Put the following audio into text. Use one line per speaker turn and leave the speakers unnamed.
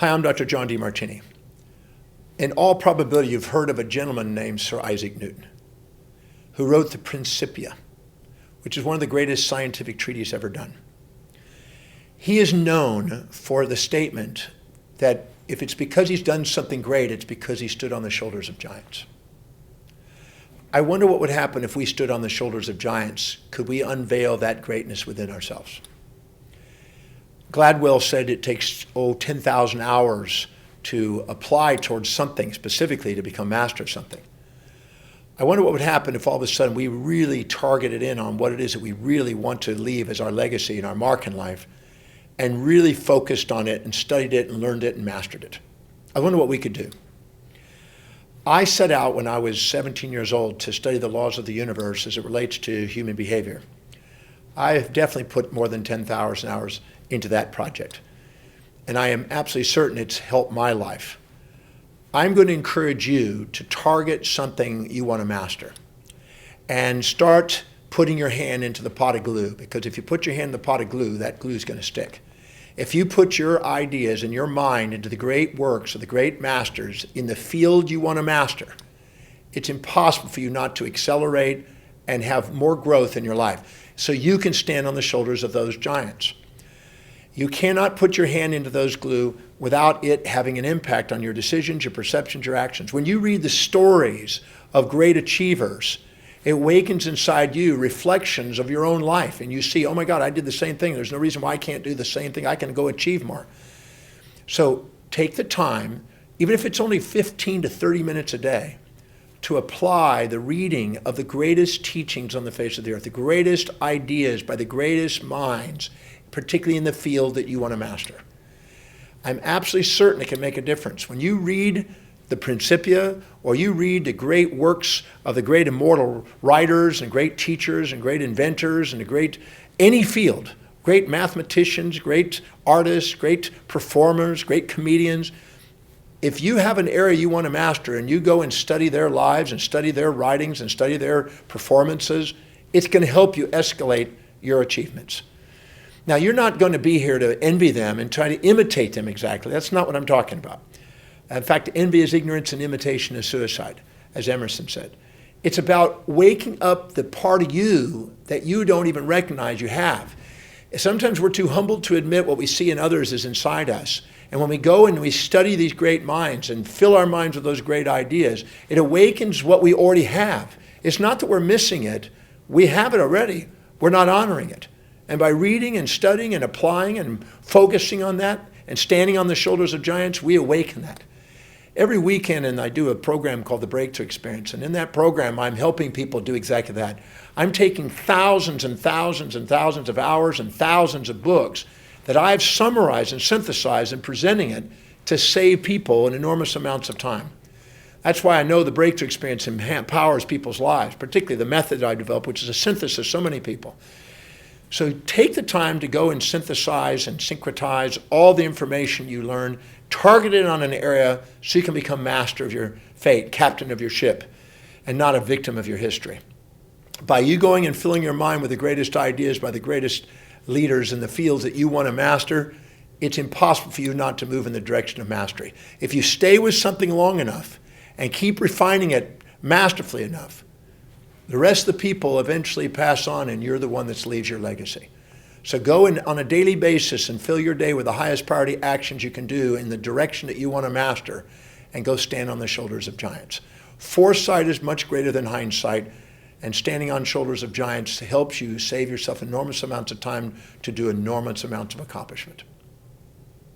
Hi, I'm Dr. John Demartini. In all probability, you've heard of a gentleman named Sir Isaac Newton, who wrote the Principia, which is one of the greatest scientific treatises ever done. He is known for the statement that if it's because he's done something great, it's because he stood on the shoulders of giants. I wonder what would happen if we stood on the shoulders of giants. Could we unveil that greatness within ourselves? Gladwell said it takes 10,000 hours to apply towards something specifically to become master of something. I wonder what would happen if all of a sudden we really targeted in on what it is that we really want to leave as our legacy and our mark in life, and really focused on it and studied it and learned it and mastered it. I wonder what we could do. I set out when I was 17 years old to study the laws of the universe as it relates to human behavior. I have definitely put more than 10,000 hours into that project. And I am absolutely certain it's helped my life. I'm going to encourage you to target something you want to master and start putting your hand into the pot of glue, because if you put your hand in the pot of glue, that glue is going to stick. If you put your ideas and your mind into the great works of the great masters in the field you want to master, it's impossible for you not to accelerate and have more growth in your life so you can stand on the shoulders of those giants. You cannot put your hand into those glue without it having an impact on your decisions, your perceptions, your actions. When you read the stories of great achievers, it awakens inside you reflections of your own life. And you see, oh my God, I did the same thing. There's no reason why I can't do the same thing. I can go achieve more. So take the time, even if it's only 15 to 30 minutes a day, to apply the reading of the greatest teachings on the face of the earth, the greatest ideas by the greatest minds, particularly in the field that you want to master. I'm absolutely certain it can make a difference. When you read the Principia, or you read the great works of the great immortal writers and great teachers and great inventors and any field, great mathematicians, great artists, great performers, great comedians, if you have an area you want to master and you go and study their lives and study their writings and study their performances, it's going to help you escalate your achievements. Now, you're not going to be here to envy them and try to imitate them exactly. That's not what I'm talking about. In fact, envy is ignorance and imitation is suicide, as Emerson said. It's about waking up the part of you that you don't even recognize you have. Sometimes we're too humble to admit what we see in others is inside us. And when we go and we study these great minds and fill our minds with those great ideas, it awakens what we already have. It's not that we're missing it. We have it already. We're not honoring it. And by reading and studying and applying and focusing on that and standing on the shoulders of giants, we awaken that. Every weekend, and I do a program called the Breakthrough Experience, and in that program, I'm helping people do exactly that. I'm taking thousands and thousands and thousands of hours and thousands of books that I've summarized and synthesized and presenting it to save people in enormous amounts of time. That's why I know the Breakthrough Experience empowers people's lives, particularly the method I developed, which is a synthesis of so many people. So take the time to go and synthesize and syncretize all the information you learn, target it on an area so you can become master of your fate, captain of your ship, and not a victim of your history. By you going and filling your mind with the greatest ideas by the greatest leaders in the fields that you want to master, it's impossible for you not to move in the direction of mastery. If you stay with something long enough and keep refining it masterfully enough, the rest of the people eventually pass on and you're the one that leaves your legacy. So go in on a daily basis and fill your day with the highest priority actions you can do in the direction that you want to master, and go stand on the shoulders of giants. Foresight is much greater than hindsight, and standing on shoulders of giants helps you save yourself enormous amounts of time to do enormous amounts of accomplishment.